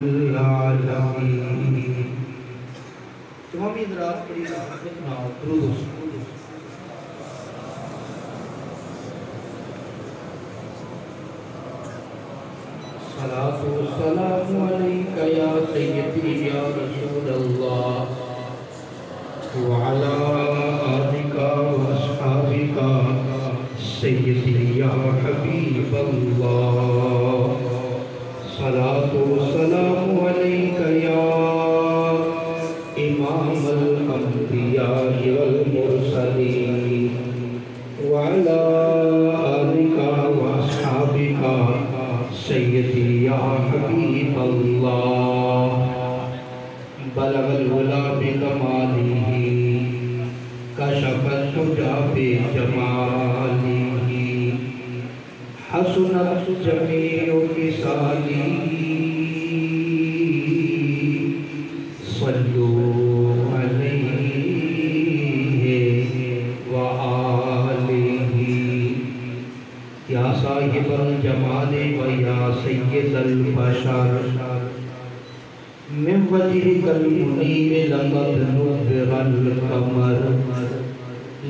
तमामी इदराक बड़ी ना दुरूद सलातु सलामु अलैका या सय्यदी या रसूलल्लाह व अला आलिका व अस्हाबिका सय्यदी या हबीबल्लाह सलातु सलामु अलैका या इमामल अंबिया वल मुरसलीन व अला आलिका व अस्हाबिका सय्यदी या हबीबल्लाह बलगल उला बिकमालिही कशफत तुजा बिजमालिही हसनत जमीउ किसालिही सल्लू अलैहि व आलिही या साहिबल जमाल व या सय्यदल बशर मिन वजहिकल मुनीर लक़द नुज़िरल क़मर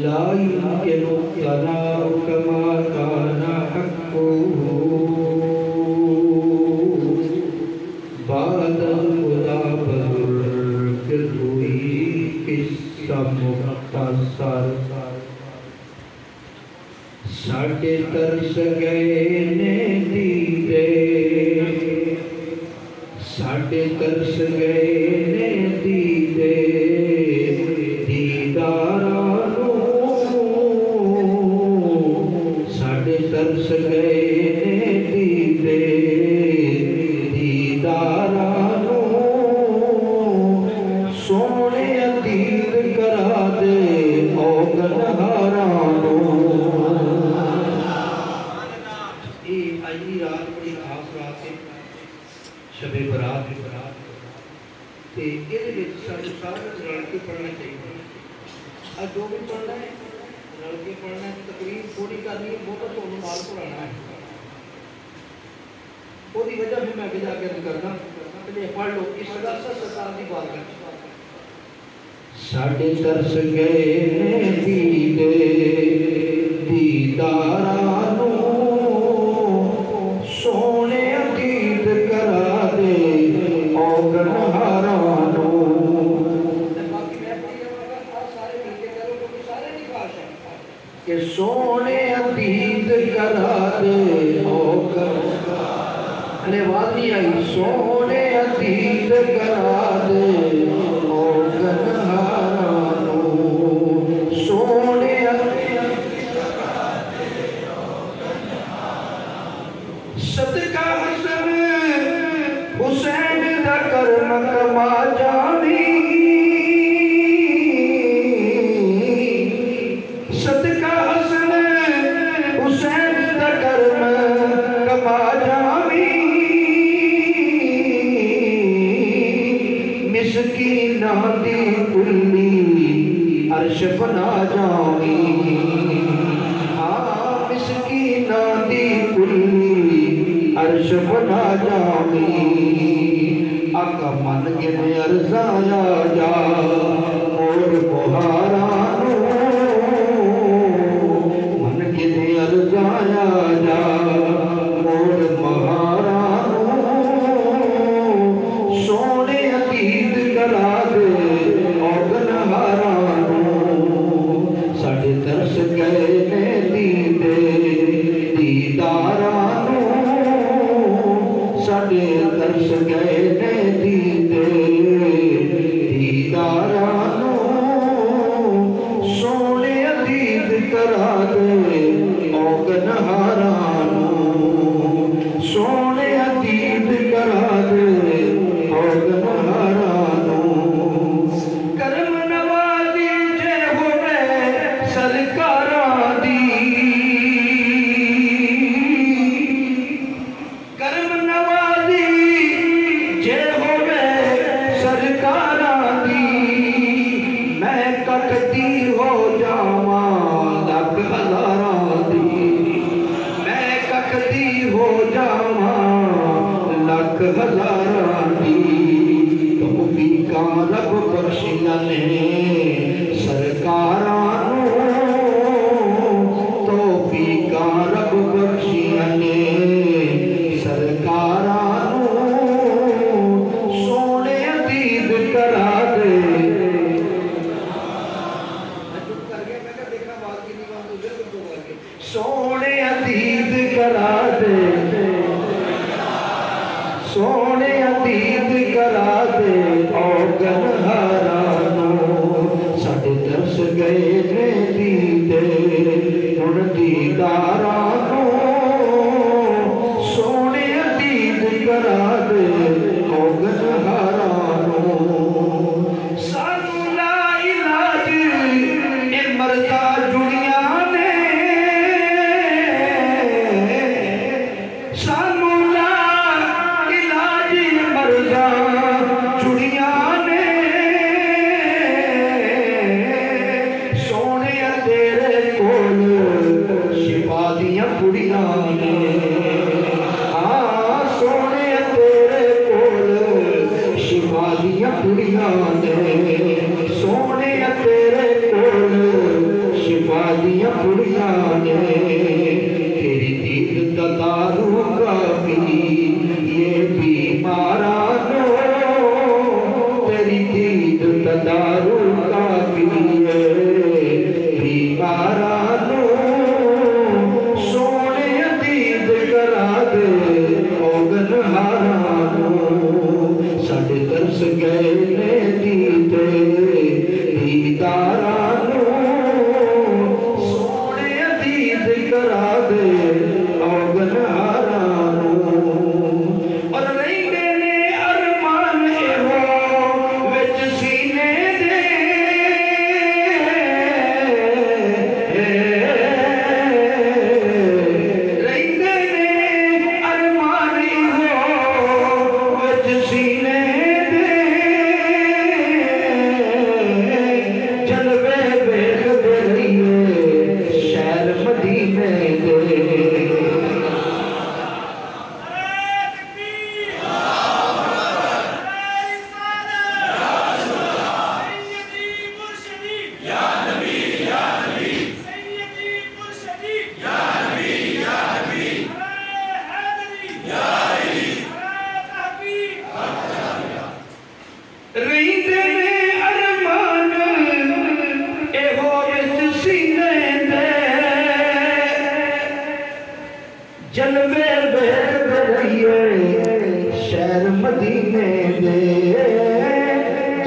ला युमकिनु तनाउ कमा काना हक़्क़ुहु बादल खुदा बदुर फिरुई किस्सा मुख्तसर साढ़े तरस गए ने दीदे साढ़े तरस गए ने दीदे दीदारानो साढ़े तरस गए ने दीदे दीदारानो सोने दीद करा दे औगनहारानो शबे बरात ते इहदे विच सानूं सारे रल के पढ़ना चाहिए। आज जो भी पढ़ना है रल के पढ़ना है। तकरीर थोड़ी करनी है, बहुत तुहानूं नाल पढ़ाना है। ओहदी वजह फिर मैं अगे जाके अर्ज करदा कि पढ़ लो इस सदासत सरकार की बारगाह साढ़े तरस गए ने दीदे दीदारानो सोने दीद करा दे औगनहारानो के सोने दीद करा दे अरे बात नहीं आई सोने दीद करा दे औगनहारानो सोने सदका हसन हुसैन दा करम कमा जानी सदका हसन हुसैन दा करम कमा जानी मिसकीना दी कुल्ली अर्श बना जानी हाँ मिसकीना दी कुल्ली अर्श बना जानी आका मन के में अर्जाया जा और बुहारानो मन के में अर्जाया जा और महारानो सोने अतीत करा दे औगनहारानो साढ़े तरस गए ने दीदे दीदारानो साढ़े तरस गए ने दीदे दीदारानो सोने दीद करा दे औगनहारानो सोने दीद करा दे औगनहारानो करम नवाजी जे होवे सरकारां दी करम नवाजी बख्शिया ने सरकारां तौफीका रब बख्शिया ने सरकारां सोने दीद करा दे। सोने दीद करा दे, सोने दीद करा दे औगन हारानो साडे दर्श गए ने दीदे हुण दीदारानो सोने दीद करा दे औगन हारानो। सानू ला इलाज ए मरदा जुड़िया ने, सानू ला इलाज मरदा जुड़िया ने सोने तेरे कोल शिफा दिया कुड़िया ने। हाँ सोने तेरे कोल शिफा दिया कुड़िया ने, सोने तेरे कोल शिफा दिया कुड़िया ने। तेरी दीद दा दारू काफी ये बीमारानो, तेरी दीद दा दारू काफी ये बीमारानो सोने दीद करा दे औगन हारानो साडे दर्श गए ने दीदे दीदारानो सोने दीद करा दे औगन हारानो। और रहिंदे ने अरमान एहो विच सीने दे, रहिंदे ने अरमान एहो विच सीने दे। जलवे वेखदे रहिए शहर मदीने दे। रहिंदे ने अरमान एहो विच सीने दे, जलवे वेखदे रहिए शहर मदीने दे।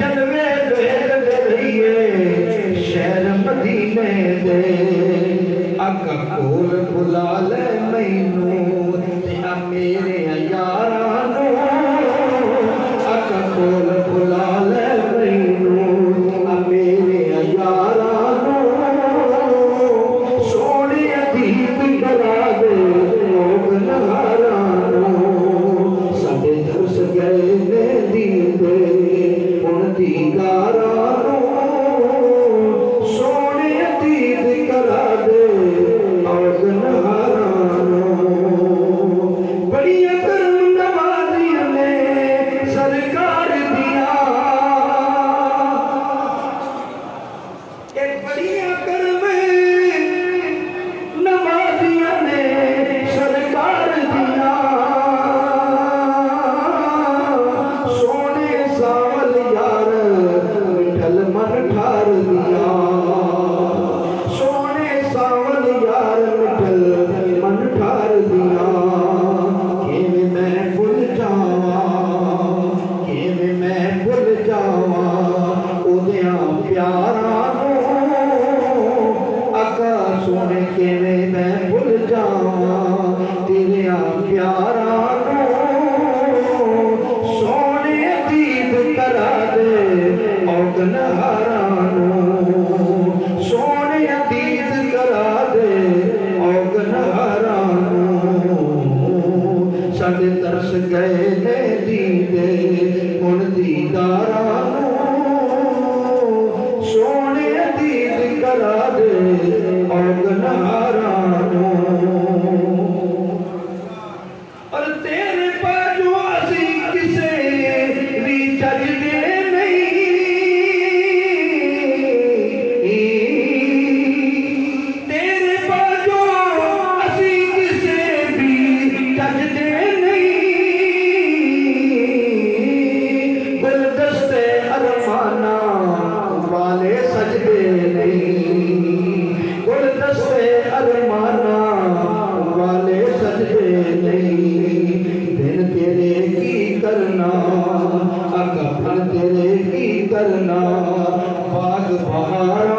जलवे वेखदे रहिए शहर मदीने दे। आका कोल बुला ले मैनू ते आ मेरे यारानो, आका कोल बुला ले मैनू आ मेरे यारानो सोने दीद करा दे औगन हारानो साडे दर्श गए ने दीदे हुण दीदारानो सोने दीद करा दे औगन हारानो। बड़िया करम नवाजियां ने सरकार दिया, एक बड़िया करम नवाजियां ने सरकार दिया। सोने सावल यार मिठल मन ठार दिया, सोने सावल यार मिठल मन ठार दिया। किवें मैं भुल जावा, किवें मैं भुल जावा ओदियां प्यारां नूं। आका सोने किवें मैं भुल जावा तेरियां प्यारां नूं। सोने दीद करा दे औगन हारानो, सोने दीद करा दे औगन हारानो साडे तरस गए ने दीदे हुण दीदारानो सोने दीद करा दे औगन हारानो। और तेरे बाजू असी किसे भी चजदे नहीं, अकफन तेरे की करना बाग बहारा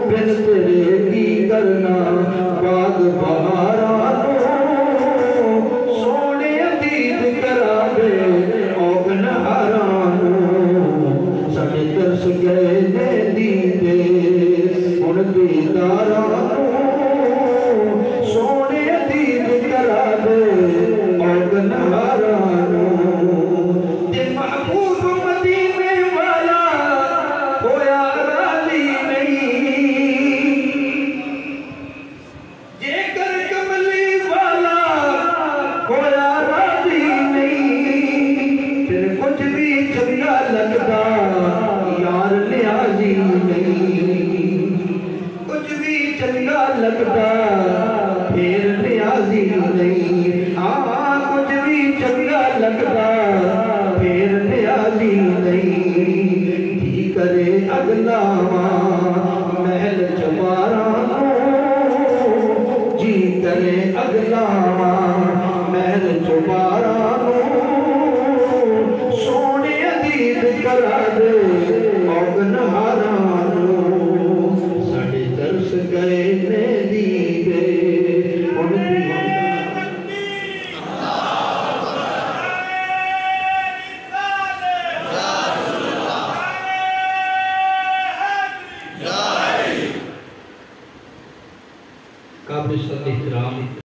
बिन तेरे की करना बाग बहारा सोने दीद करा दे औगन हारानू साडे तरस गए ने दीदे हुण दीदारा सोने दीद करा दे औगन हारानू ते महबूब मदीने वाला होया राजी नहीं जेकर कमली वाला होया राजी नहीं फिर कुछ भी चंगा लगता यार न्याजी नहीं कुछ भी चंगा लगता फिर न्याजी नहीं हाँ कुछ भी चंगा लगता फिर न्याजी नहीं जी करे अगला महल चमारा जी करे अगला महल चमारा सोने दीद करा दे औगन हारानू साडे तरस गए ने दीदे हुण काबिल एहतराम